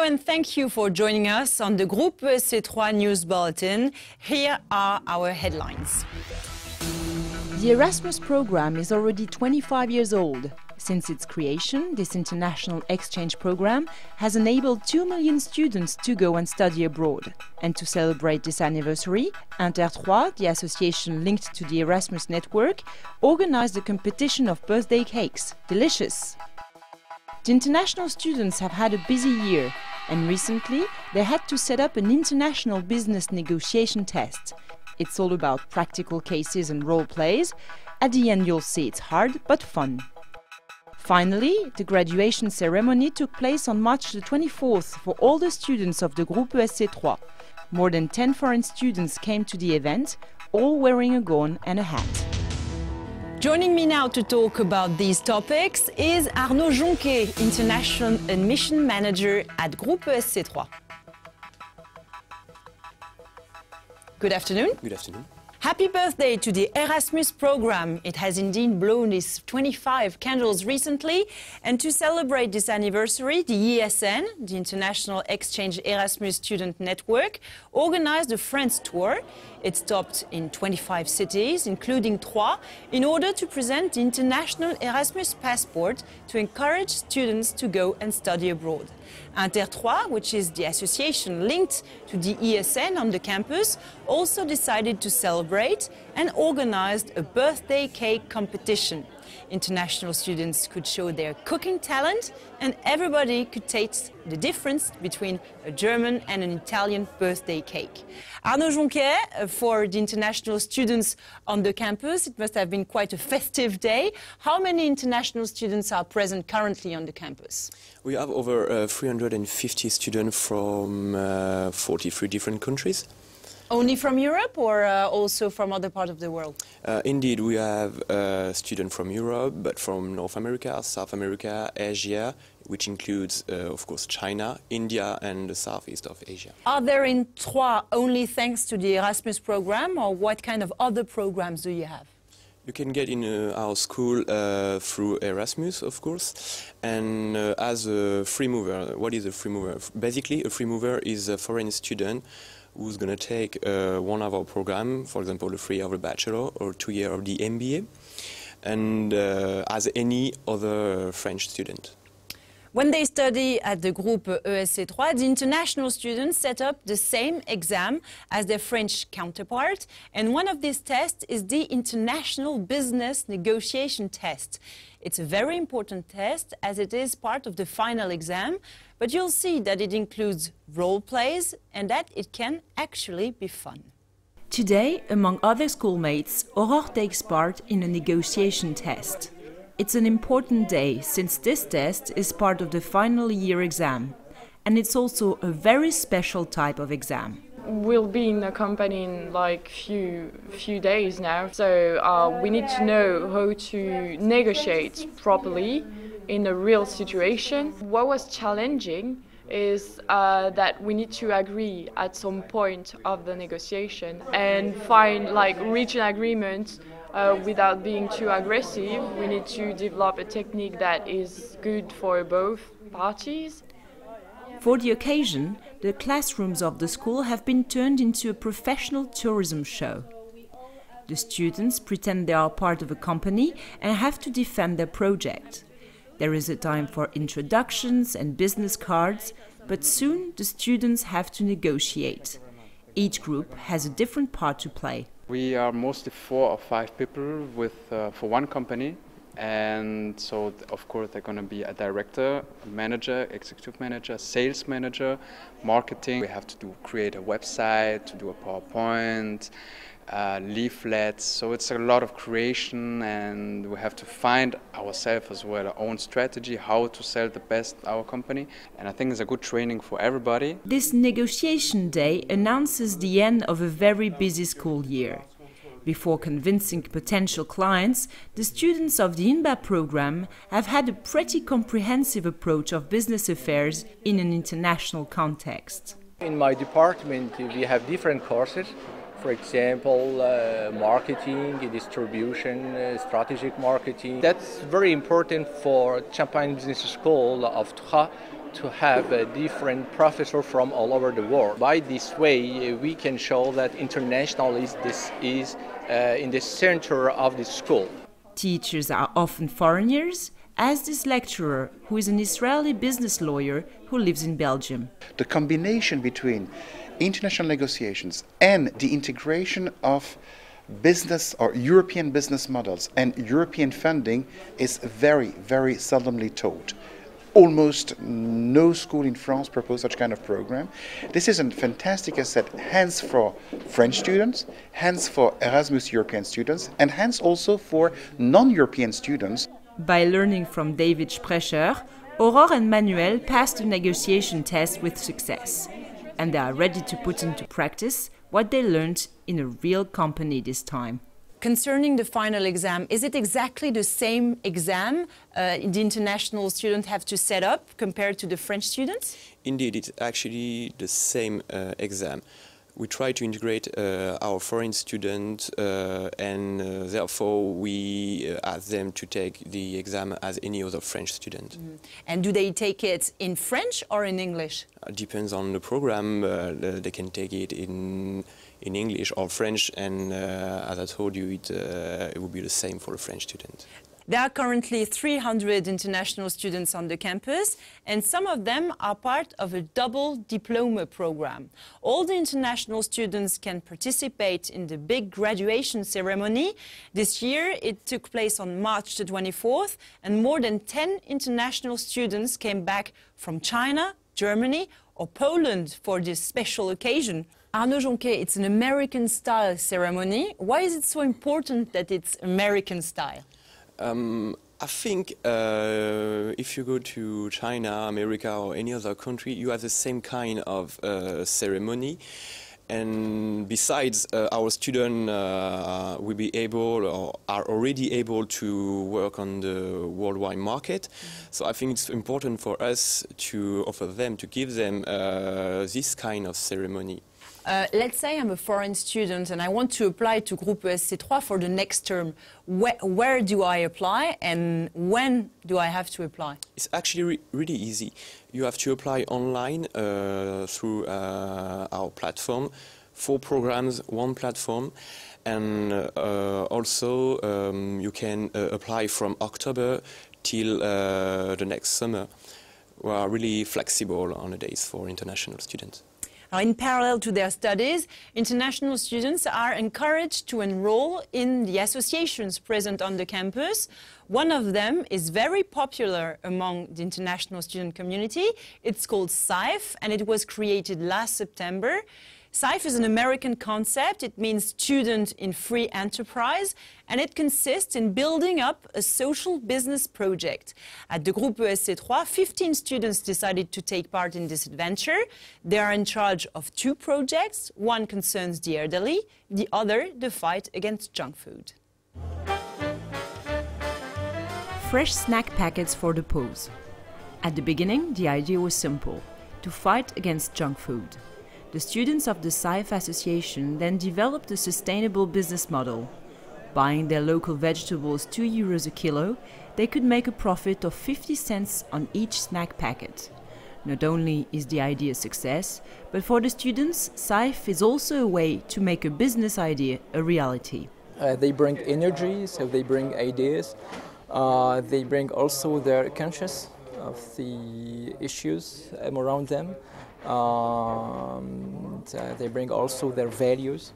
and thank you for joining us on the Groupe ESC News Bulletin. Here are our headlines. The Erasmus program is already 25 years old. Since its creation, this international exchange program has enabled 2 million students to go and study abroad. And to celebrate this anniversary, Inter3, the association linked to the Erasmus network, organized a competition of birthday cakes. Delicious! The international students have had a busy year, and recently they had to set up an international business negotiation test. It's all about practical cases and role plays. At the end you'll see it's hard but fun. Finally, the graduation ceremony took place on March the 24th for all the students of the Groupe ESC. More than 10 foreign students came to the event, all wearing a gown and a hat. Joining me now to talk about these topics is Arnaud Jonquet, International Admission Manager at Groupe ESC. Good afternoon. Good afternoon. Happy birthday to the Erasmus program. It has indeed blown its 25 candles recently, and to celebrate this anniversary, the ESN, the International Exchange Erasmus Student Network, organized a France tour. It stopped in 25 cities, including Troyes, in order to present the International Erasmus Passport to encourage students to go and study abroad. Inter3, which is the association linked to the ESN on the campus, also decided to celebrate and organized a birthday cake competition. International students could show their cooking talent, and everybody could taste the difference between a German and an Italian birthday cake. Arnaud Jonquet, for the international students on the campus, it must have been quite a festive day. How many international students are present currently on the campus? We have over 350 students from 43 different countries. Only from Europe or also from other parts of the world? Indeed, we have students from Europe, but from North America, South America, Asia, which includes, of course, China, India and the southeast of Asia. Are there in Troyes only thanks to the Erasmus program, or what kind of other programs do you have? You can get in our school through Erasmus, of course, and as a free mover. What is a free mover? Basically, a free mover is a foreign student who's going to take 1 of our program, for example, the 3 year of the bachelor or 2 year of the MBA, and as any other French student. When they study at the Groupe ESC, the international students set up the same exam as their French counterpart, and one of these tests is the International Business Negotiation Test. It's a very important test as it is part of the final exam, but you'll see that it includes role plays and that it can actually be fun. Today, among other schoolmates, Aurore takes part in a negotiation test. It's an important day since this test is part of the final year exam, and it's also a very special type of exam. We'll be in the company in like few days now, so we need to know how to negotiate properly in a real situation. What was challenging is that we need to agree at some point of the negotiation and reach an agreement without being too aggressive. We need to develop a technique that is good for both parties. For the occasion, the classrooms of the school have been turned into a professional tourism show. The students pretend they are part of a company and have to defend their project. There is a time for introductions and business cards, but soon the students have to negotiate. Each group has a different part to play. We are mostly 4 or 5 people for one company, and so of course they're going to be a director, a manager, executive manager, sales manager, marketing. We have to create a website, to do a PowerPoint, leaflets, so it's a lot of creation, and we have to find ourselves as well, our own strategy, how to sell the best our company, and I think it's a good training for everybody. This negotiation day announces the end of a very busy school year. Before convincing potential clients, the students of the INBA program have had a pretty comprehensive approach of business affairs in an international context. In my department, we have different courses. For example, marketing, distribution, strategic marketing. That's very important for Champagne Business School of Troyes to have different professors from all over the world. By this way, we can show that internationalism is in the center of the school. Teachers are often foreigners, as this lecturer, who is an Israeli business lawyer who lives in Belgium. The combination between international negotiations and the integration of business or European business models and European funding is very, very seldomly taught. Almost no school in France proposes such kind of program. This is a fantastic asset, hence for French students, hence for Erasmus European students, and hence also for non-European students. By learning from David Sprecher, Aurore and Manuel passed the negotiation test with success, and they are ready to put into practice what they learned in a real company this time. Concerning the final exam, is it exactly the same exam the international students have to set up compared to the French students? Indeed, it's actually the same exam. We try to integrate our foreign students and therefore we ask them to take the exam as any other French student. And do they take it in French or in English? Depends on the program. They can take it in English or French, and as I told you, it will be the same for a French student. There are currently 300 international students on the campus, and some of them are part of a double diploma program. All the international students can participate in the big graduation ceremony. This year it took place on March the 24th, and more than 10 international students came back from China, Germany or Poland for this special occasion. Arnaud Jonquet, it's an American-style ceremony. Why is it so important that it's American-style? I think if you go to China, America or any other country, you have the same kind of ceremony. And besides, our students will be able or are already able to work on the worldwide market. So I think it's important for us to offer them, to give them this kind of ceremony. Let's say I'm a foreign student and I want to apply to Groupe ESC 3 for the next term. Where do I apply and when do I have to apply? It's actually really easy. You have to apply online through our platform. 4 programs, 1 platform. And also you can apply from October till the next summer. We are really flexible on the days for international students. Now, in parallel to their studies, international students are encouraged to enroll in the associations present on the campus. One of them is very popular among the international student community. It's called SIFE, and it was created last September. SIFE is an American concept. It means student in free enterprise, and it consists in building up a social business project. At the Groupe ESC 3, 15 students decided to take part in this adventure. They are in charge of 2 projects. One concerns the elderly, the other the fight against junk food. Fresh snack packets for the pause. At the beginning, the idea was simple: to fight against junk food. The students of the SIFE Association then developed a sustainable business model. Buying their local vegetables €2 a kilo, they could make a profit of 50 cents on each snack packet. Not only is the idea a success, but for the students, SIFE is also a way to make a business idea a reality. They bring energy, so they bring ideas. They bring also their conscious of the issues around them. They bring also their values.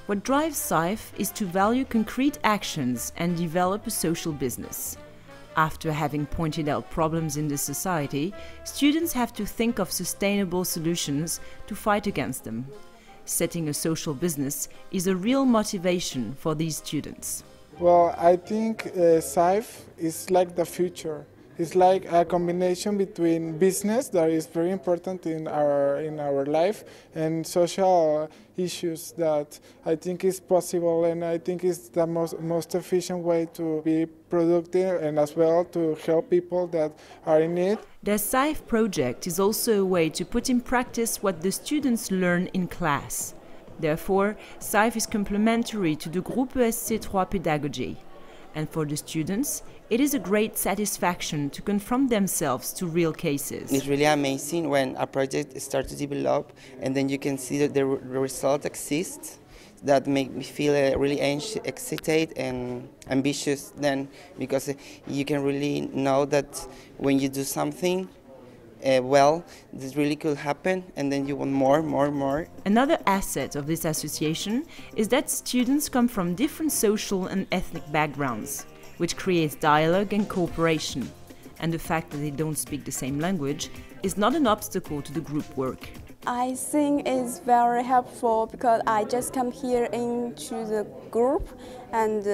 What drives SIFE is to value concrete actions and develop a social business. After having pointed out problems in the society, students have to think of sustainable solutions to fight against them. Setting a social business is a real motivation for these students. Well, I think SIFE is like the future. It's like a combination between business that is very important in our life and social issues that I think is possible, and I think is the most efficient way to be productive and as well to help people that are in need. The SIFE project is also a way to put in practice what the students learn in class. Therefore, SIFE is complementary to the Groupe ESC 3 pedagogy. And for the students, it is a great satisfaction to confront themselves to real cases. It's really amazing when a project starts to develop and then you can see that the result exists. That make me feel really excited and ambitious then, because you can really know that when you do something well, this really could happen, and then you want more. Another asset of this association is that students come from different social and ethnic backgrounds, which creates dialogue and cooperation. And the fact that they don't speak the same language is not an obstacle to the group work. I think it's very helpful because I just come here into the group and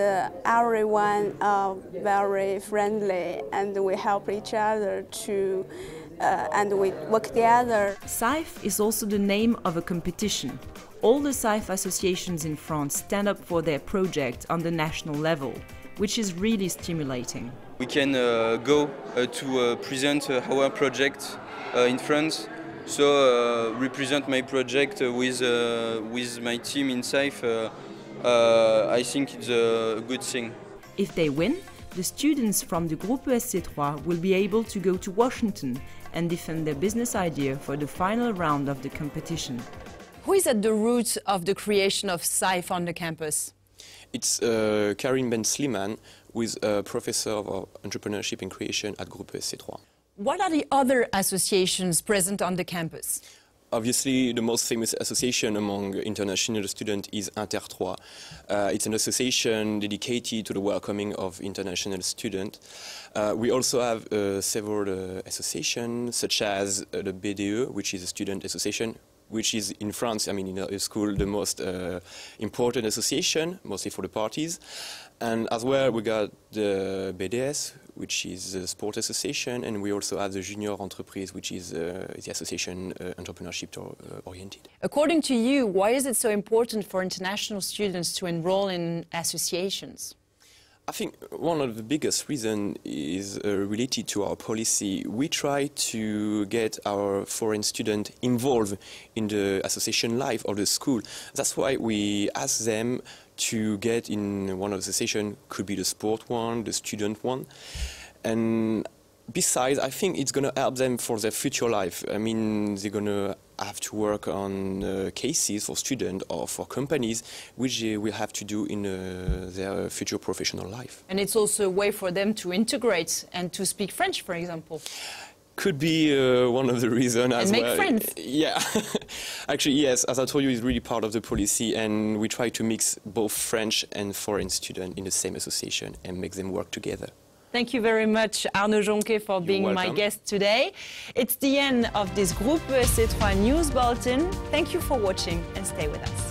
everyone are very friendly and we help each other and we work together. SAIF is also the name of a competition. All the SAIF associations in France stand up for their project on the national level, which is really stimulating. We can go to present our project in France. So represent my project with my team in SAIF, I think it's a good thing. If they win, the students from the Groupe ESC will be able to go to Washington and defend their business idea for the final round of the competition. Who is at the root of the creation of SAIF on the campus? It's Karim Ben Sliman, who is a professor of entrepreneurship and creation at Groupe ESC. What are the other associations present on the campus? Obviously, the most famous association among international students is Inter3. It's an association dedicated to the welcoming of international students. We also have several associations, such as the BDE, which is a student association, which is in France, I mean, in a school, the most important association, mostly for the parties. And as well, we got the BDS, which is a sport association, and we also have the Junior Entreprise, which is the association entrepreneurship oriented. According to you, why is it so important for international students to enroll in associations? I think one of the biggest reasons is related to our policy. We try to get our foreign students involved in the association life of the school. That's why we ask them to get in one of the sessions, could be the sport one, the student one. And besides, I think it's going to help them for their future life. I mean, they're going to have to work on cases for students or for companies, which they will have to do in their future professional life. And it's also a way for them to integrate and to speak French, for example. Could be one of the reasons as well. And make friends. Yeah. Actually, yes, as I told you, it's really part of the policy, and we try to mix both French and foreign students in the same association and make them work together. Thank you very much, Arnaud Jonquet, for being my guest today. It's the end of this Groupe ESC News Bulletin. Thank you for watching and stay with us.